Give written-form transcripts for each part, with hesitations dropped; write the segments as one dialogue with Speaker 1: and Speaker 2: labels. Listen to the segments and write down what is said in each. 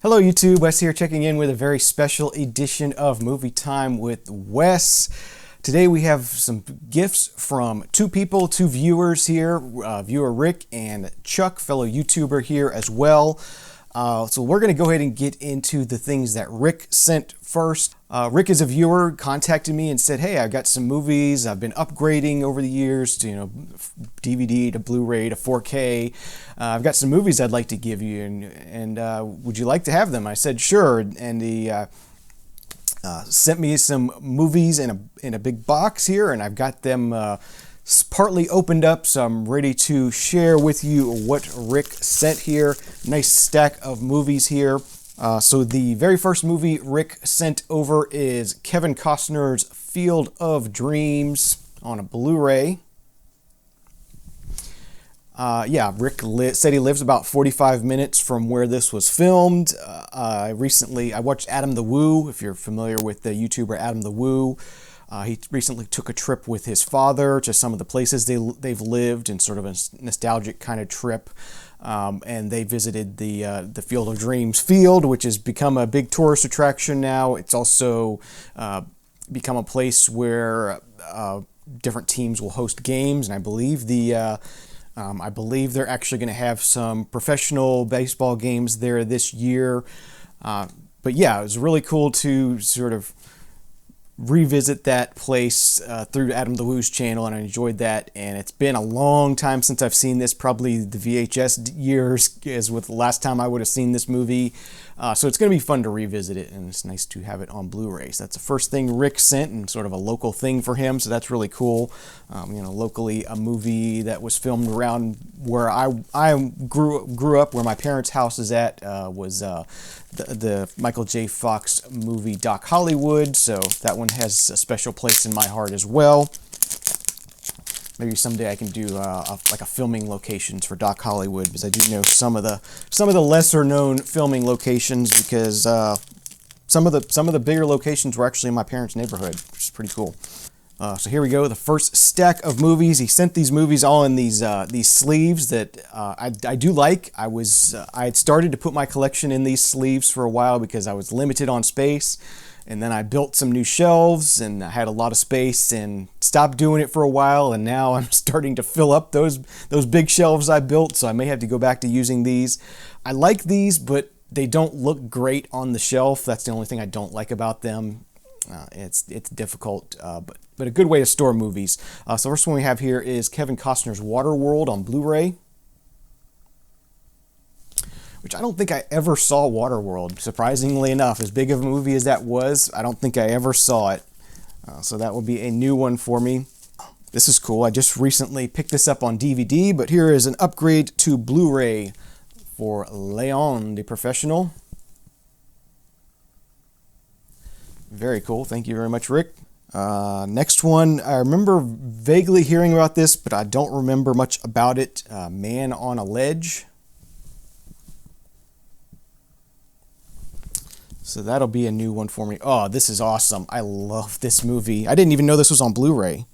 Speaker 1: Hello YouTube, Wes here checking in with a very special edition of Movie Time with Wes. Today we have some gifts from two people, two viewers here, viewer Rick and Chuck, fellow YouTuber here as well. So we're going to go ahead and get into the things that Rick sent first. Rick is a viewer, contacted me and said, hey, I've got some movies I've been upgrading over the years to, DVD to Blu-ray to 4K. I've got some movies I'd like to give you, and would you like to have them? I said, sure, and he sent me some movies in a big box here, and I've got them partly opened up, so I'm ready to share with you what Rick sent here. Nice stack of movies here. So the very first movie Rick sent over is Kevin Costner's Field of Dreams on a Blu-ray. Rick said he lives about 45 minutes from where this was filmed. I watched Adam the Woo, if you're familiar with the YouTuber Adam the Woo. He recently took a trip with his father to some of the places they've lived in sort of a nostalgic kind of trip. And they visited the Field of Dreams field, which has become a big tourist attraction now. It's also become a place where different teams will host games, and I believe they're actually going to have some professional baseball games there this year. But yeah, it was really cool to sort of revisit that place through Adam the Woo's channel, and I enjoyed that. And it's been a long time since I've seen this, probably the VHS years is with the last time I would have seen this movie. So it's going to be fun to revisit it, and it's nice to have it on Blu-ray. So that's the first thing Rick sent, and sort of a local thing for him, so that's really cool. Locally, a movie that was filmed around where I grew up, where my parents' house is at, was the Michael J. Fox movie Doc Hollywood, so that one has a special place in my heart as well. Maybe someday I can do like a filming locations for Doc Hollywood, because I do know some of the lesser known filming locations, because some of the bigger locations were actually in my parents' neighborhood, which is pretty cool. So here we go, the first stack of movies. He sent these movies all in these sleeves that I do like. I had started to put my collection in these sleeves for a while because I was limited on space. And then I built some new shelves, and I had a lot of space, and stopped doing it for a while, and now I'm starting to fill up those big shelves I built, so I may have to go back to using these. I like these, but they don't look great on the shelf. That's the only thing I don't like about them. It's difficult, but a good way to store movies. So the first one we have here is Kevin Costner's Waterworld on Blu-ray, which I don't think I ever saw Waterworld. Surprisingly enough, as big of a movie as that was, I don't think I ever saw it. So that will be a new one for me. This is cool. I just recently picked this up on DVD, but here is an upgrade to Blu-ray for Leon the Professional. Very cool. Thank you very much, Rick. Next one, I remember vaguely hearing about this, but I don't remember much about it. Man on a Ledge. So that'll be a new one for me. Oh, this is awesome. I love this movie. I didn't even know this was on Blu-ray.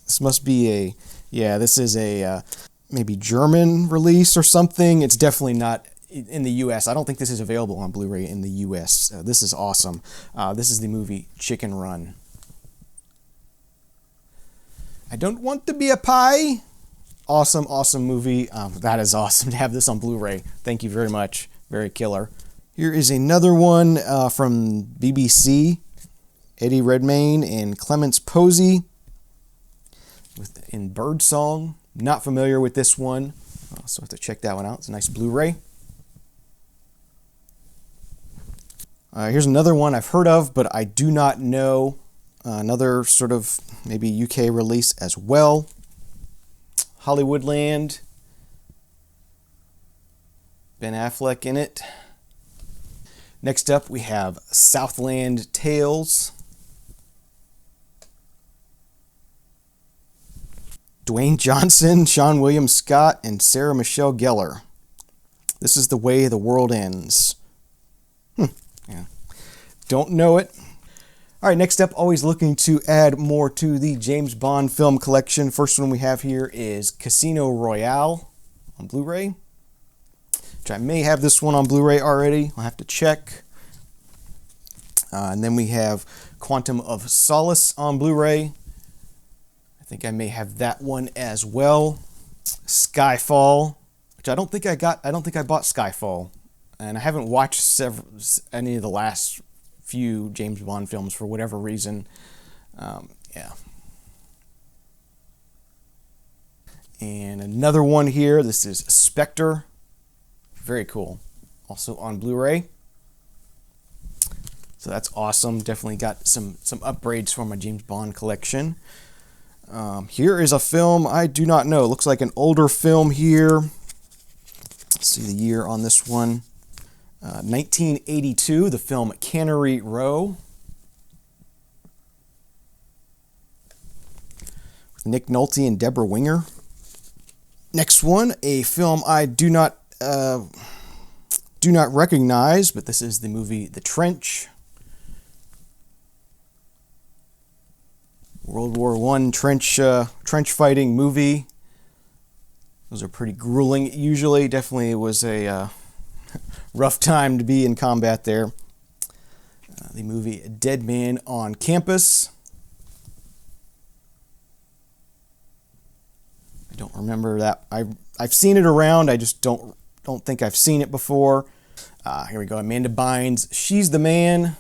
Speaker 1: This must be this is a maybe German release or something. It's definitely not in the U.S. I don't think this is available on Blu-ray in the U.S. This is awesome. This is the movie Chicken Run. I Don't Want to Be a Pie. Awesome, awesome movie. That is awesome to have this on Blu-ray. Thank you very much. Very killer. Here is another one from BBC. Eddie Redmayne and Clemence Posey in Birdsong. Not familiar with this one, so I have to check that one out. It's a nice Blu-ray. Here's another one I've heard of, but I do not know. Another sort of maybe UK release as well. Hollywoodland. Ben Affleck in it. Next up, we have Southland Tales. Dwayne Johnson, Sean William Scott, and Sarah Michelle Gellar. This is The Way the World Ends. Yeah. Don't know it. All right, next up, always looking to add more to the James Bond film collection. First one we have here is Casino Royale on Blu-ray. which I may have this one on Blu-ray already. I'll have to check. And then we have Quantum of Solace on Blu-ray. I think I may have that one as well. Skyfall, which I don't think I got. I don't think I bought Skyfall, and I haven't watched any of the last few James Bond films for whatever reason. Yeah. And another one here. This is Spectre. Very cool. Also on Blu-ray. So that's awesome. Definitely got some upgrades for my James Bond collection. Here is a film I do not know. It looks like an older film here. Let's see the year on this one. 1982, the film Cannery Row. With Nick Nolte and Deborah Winger. Next one, a film I do not recognize, but this is the movie The Trench. World War I trench fighting movie. Those are pretty grueling usually. Definitely was a rough time to be in combat there. The movie Dead Man on Campus. I don't remember that. I've seen it around. I just don't think I've seen it before. Here we go. Amanda Bynes' She's the Man.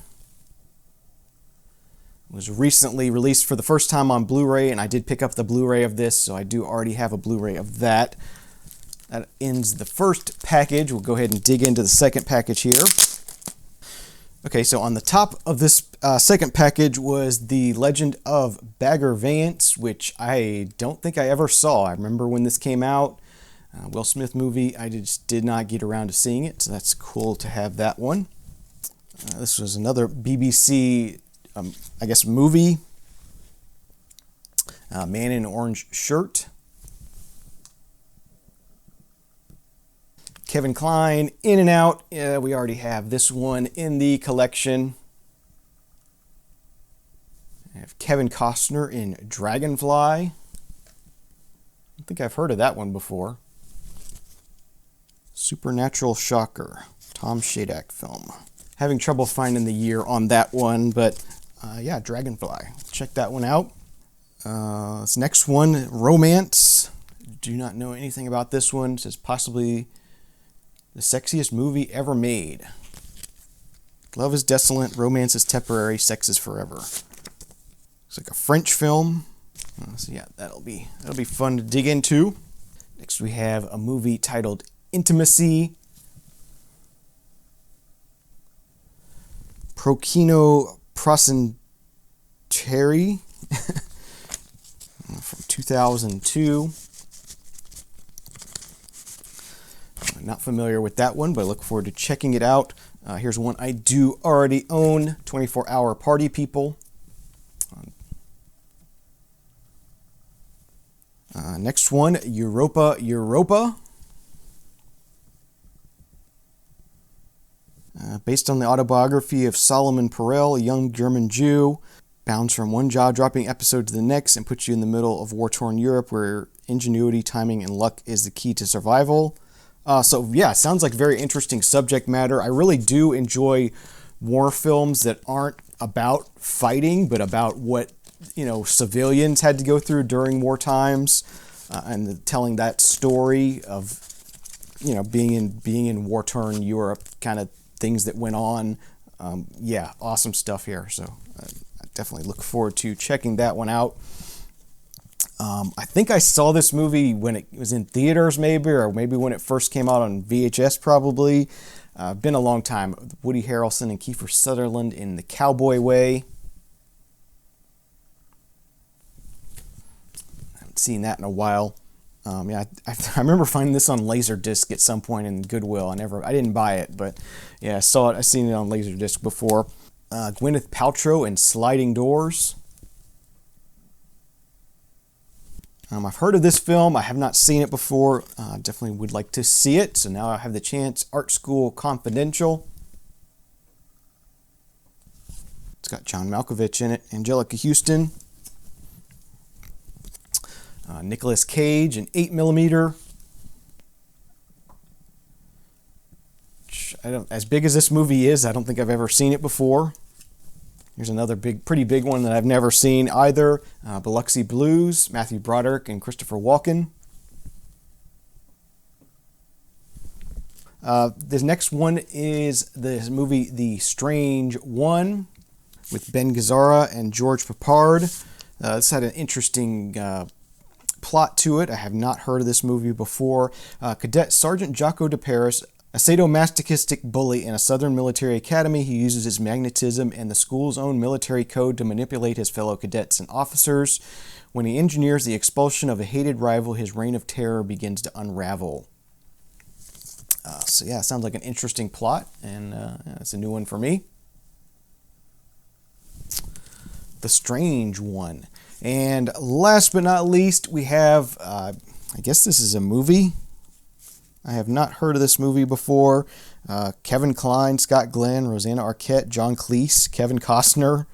Speaker 1: Was recently released for the first time on Blu-ray, and I did pick up the Blu-ray of this, so I do already have a Blu-ray of that. That ends the first package. We'll go ahead and dig into the second package here. Okay, so on the top of this second package was The Legend of Bagger Vance, which I don't think I ever saw. I remember when this came out, Will Smith movie. I just did not get around to seeing it, so that's cool to have that one. This was another BBC I guess movie. Man in Orange Shirt. Kevin Kline, In and Out. We already have this one in the collection. I have Kevin Costner in Dragonfly. I don't think I've heard of that one before. Supernatural Shocker. Tom Shadak film. Having trouble finding the year on that one, but yeah, Dragonfly. Check that one out. This next one, Romance. Do not know anything about this one. It says possibly the sexiest movie ever made. Love is desolate, romance is temporary, sex is forever. Looks like a French film. So yeah, that'll be fun to dig into. Next we have a movie titled Intimacy. Procino Procenteri from 2002. Not familiar with that one, but I look forward to checking it out. Here's one I do already own, 24-Hour Party People. Next one, Europa. Based on the autobiography of Solomon Perel, a young German Jew, bounds from one jaw-dropping episode to the next and puts you in the middle of war-torn Europe where ingenuity, timing, and luck is the key to survival. So yeah, sounds like very interesting subject matter. I really do enjoy war films that aren't about fighting, but about what, you know, civilians had to go through during war times, and telling that story of, you know, being in war-torn Europe, kind of things that went on. Yeah, awesome stuff here. So I definitely look forward to checking that one out. I think I saw this movie when it was in theaters, maybe, or maybe when it first came out on VHS, probably. Been a long time. Woody Harrelson and Kiefer Sutherland in The Cowboy Way. I haven't seen that in a while. Yeah, I remember finding this on Laserdisc at some point in Goodwill. I didn't buy it, but yeah, I saw it. I've seen it on Laserdisc before. Gwyneth Paltrow in Sliding Doors. I've heard of this film. I have not seen it before. Definitely would like to see it. So now I have the chance. Art School Confidential. It's got John Malkovich in it. Angelica Houston. Nicolas Cage in 8mm. as big as this movie is, I don't think I've ever seen it before. Here's another pretty big one that I've never seen either. Biloxi Blues, Matthew Broderick and Christopher Walken. This next one is the movie The Strange One with Ben Gazzara and George Papard. This had an interesting plot to it. I have not heard of this movie before. Cadet Sergeant Jocko de Paris, a sadomasochistic bully in a Southern military academy, he uses his magnetism and the school's own military code to manipulate his fellow cadets and officers. When he engineers the expulsion of a hated rival, his reign of terror begins to unravel. So yeah, sounds like an interesting plot, and it's a new one for me. The Strange One. And last but not least, we have, I guess this is a movie. I have not heard of this movie before. Kevin Kline, Scott Glenn, Rosanna Arquette, John Cleese, Kevin Costner,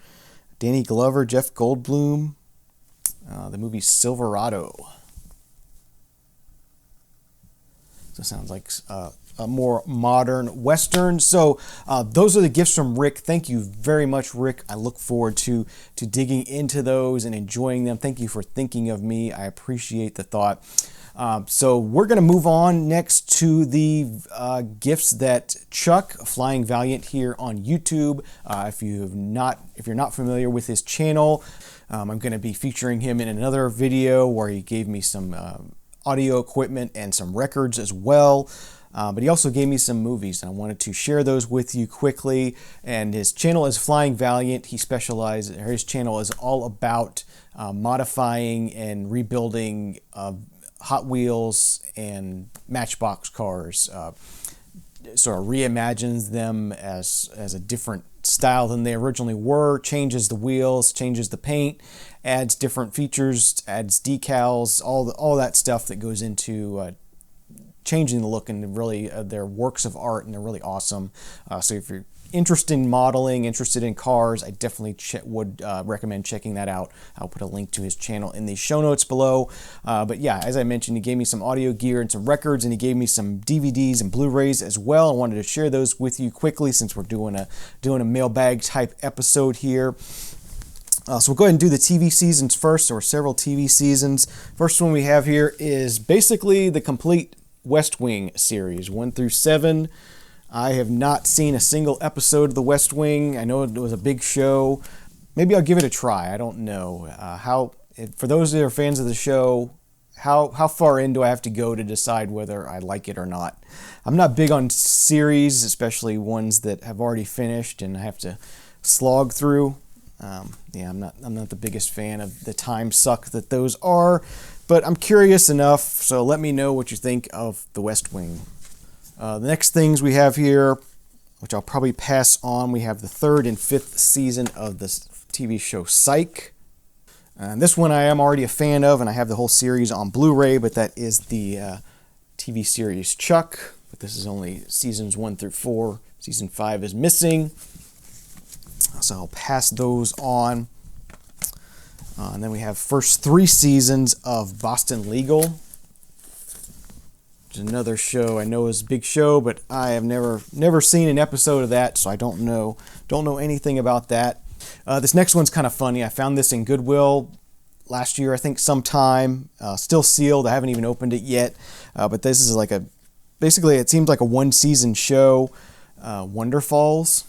Speaker 1: Danny Glover, Jeff Goldblum. The movie Silverado. So it sounds like a more modern Western. So those are the gifts from Rick. Thank you very much, Rick. I look forward to digging into those and enjoying them. Thank you for thinking of me. I appreciate the thought. So we're going to move on next to the gifts that Chuck, Flying Valiant here on YouTube. If you're not familiar with his channel, I'm going to be featuring him in another video where he gave me some audio equipment and some records as well. But he also gave me some movies, and I wanted to share those with you quickly. And his channel is Flying Valiant. His channel is all about modifying and rebuilding Hot Wheels and Matchbox cars. Sort of reimagines them as a different style than they originally were, changes the wheels, changes the paint, adds different features, adds decals, all that stuff that goes into changing the look, and really they're works of art, and they're really awesome. So if you're interested in modeling, interested in cars, I definitely would recommend checking that out. I'll put a link to his channel in the show notes below. But yeah, as I mentioned, he gave me some audio gear and some records, and he gave me some DVDs and Blu-rays as well. I wanted to share those with you quickly since we're doing a mailbag type episode here. So we'll go ahead and do the TV seasons first. There were several TV seasons. First one we have here is basically the complete West Wing series, 1 through 7. I have not seen a single episode of The West Wing. I know it was a big show. Maybe I'll give it a try. I don't know. For those that are fans of the show, how far in do I have to go to decide whether I like it or not? I'm not big on series, especially ones that have already finished and I have to slog through. Yeah, I'm not the biggest fan of the time suck that those are, but I'm curious enough, so let me know what you think of The West Wing. The next things we have here, which I'll probably pass on, we have the 3rd and 5th season of the TV show Psych. And this one I am already a fan of, and I have the whole series on Blu-ray, but that is the TV series Chuck. But this is only seasons 1 through 4. Season 5 is missing. So I'll pass those on. And then we have first 3 seasons of Boston Legal. Which is another show I know is a big show, but I have never seen an episode of that, so I don't know anything about that. This next one's kind of funny. I found this in Goodwill last year, I think sometime. Still sealed. I haven't even opened it yet. But this is basically it seems like a 1-season show. Wonder Falls.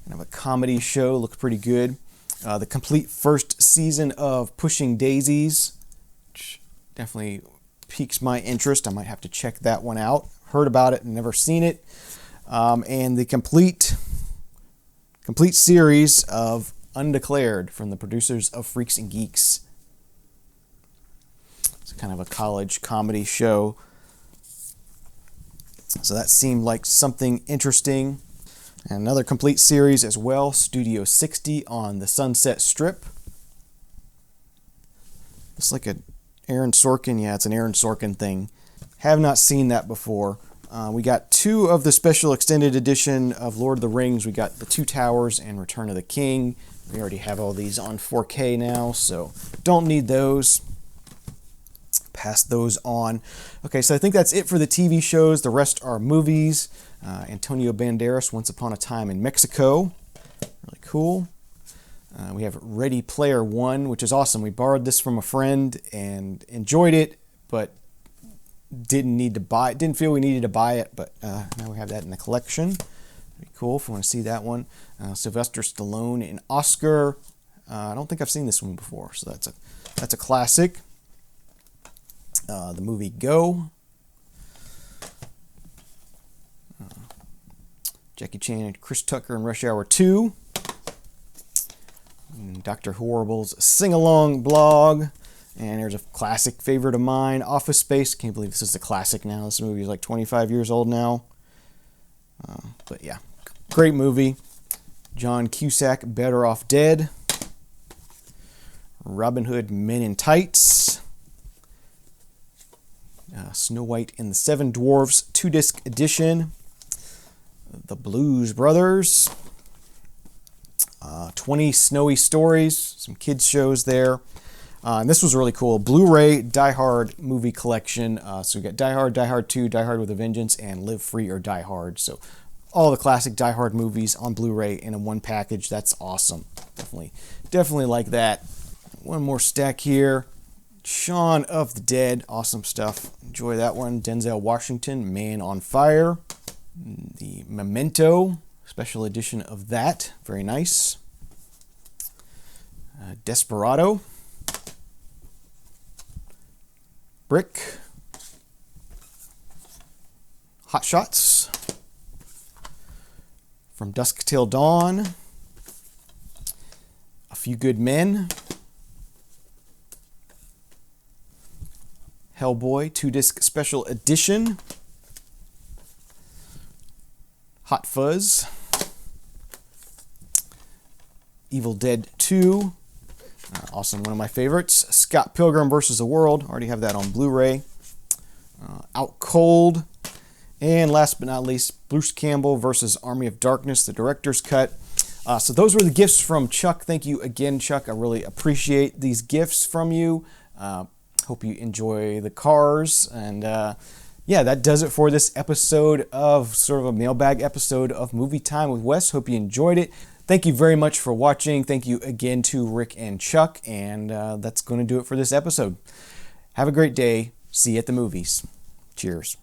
Speaker 1: Kind of a comedy show, looks pretty good. The complete first season of Pushing Daisies, which definitely piques my interest. I might have to check that one out. Heard about it and never seen it. And the complete series of Undeclared from the producers of Freaks and Geeks. It's kind of a college comedy show. So that seemed like something interesting. And another complete series as well, Studio 60 on the Sunset Strip. It's like an Aaron Sorkin. Yeah, it's an Aaron Sorkin thing. Have not seen that before. We got 2 of the special extended edition of Lord of the Rings. We got The Two Towers and Return of the King. We already have all these on 4K now, so don't need those. pass those on. Okay, so I think that's it for the TV shows. The rest are movies. Antonio Banderas, Once Upon a Time in Mexico. Really cool. We have Ready Player One, which is awesome. We borrowed this from a friend and enjoyed it, but didn't feel we needed to buy it, but now we have that in the collection. Pretty cool if you want to see that one. Sylvester Stallone and Oscar. I don't think I've seen this one before, so that's a classic. The movie Go. Jackie Chan and Chris Tucker in Rush Hour 2. Dr. Horrible's Sing-Along blog. And there's a classic favorite of mine, Office Space. Can't believe this is a classic now. This movie is like 25 years old now. But yeah, great movie. John Cusack, Better Off Dead. Robin Hood, Men in Tights. Snow White and the Seven Dwarfs, 2-disc edition. The Blues Brothers. 20 Snowy Stories, some kids shows there. And this was really cool. Blu-ray Die Hard movie collection. So we got Die Hard, Die Hard 2, Die Hard with a Vengeance, and Live Free or Die Hard. So all the classic Die Hard movies on Blu-ray in a one package. That's awesome. Definitely like that. One more stack here. Shaun of the Dead. Awesome stuff. Enjoy that one. Denzel Washington, Man on Fire. The Memento special edition of that. Very nice. Desperado. Brick. Hot Shots. From Dusk Till Dawn. A Few Good Men. Hellboy 2-disc special edition. Hot Fuzz. Evil Dead 2. Awesome, one of my favorites. Scott Pilgrim vs. the World. Already have that on Blu-ray. Out Cold. And last but not least, Bruce Campbell versus Army of Darkness, the director's cut. So those were the gifts from Chuck. Thank you again, Chuck. I really appreciate these gifts from you. Hope you enjoy the cars. And yeah, that does it for this episode of sort of a mailbag episode of Movie Time with Wes. Hope you enjoyed it. Thank you very much for watching. Thank you again to Rick and Chuck. And that's going to do it for this episode. Have a great day. See you at the movies. Cheers.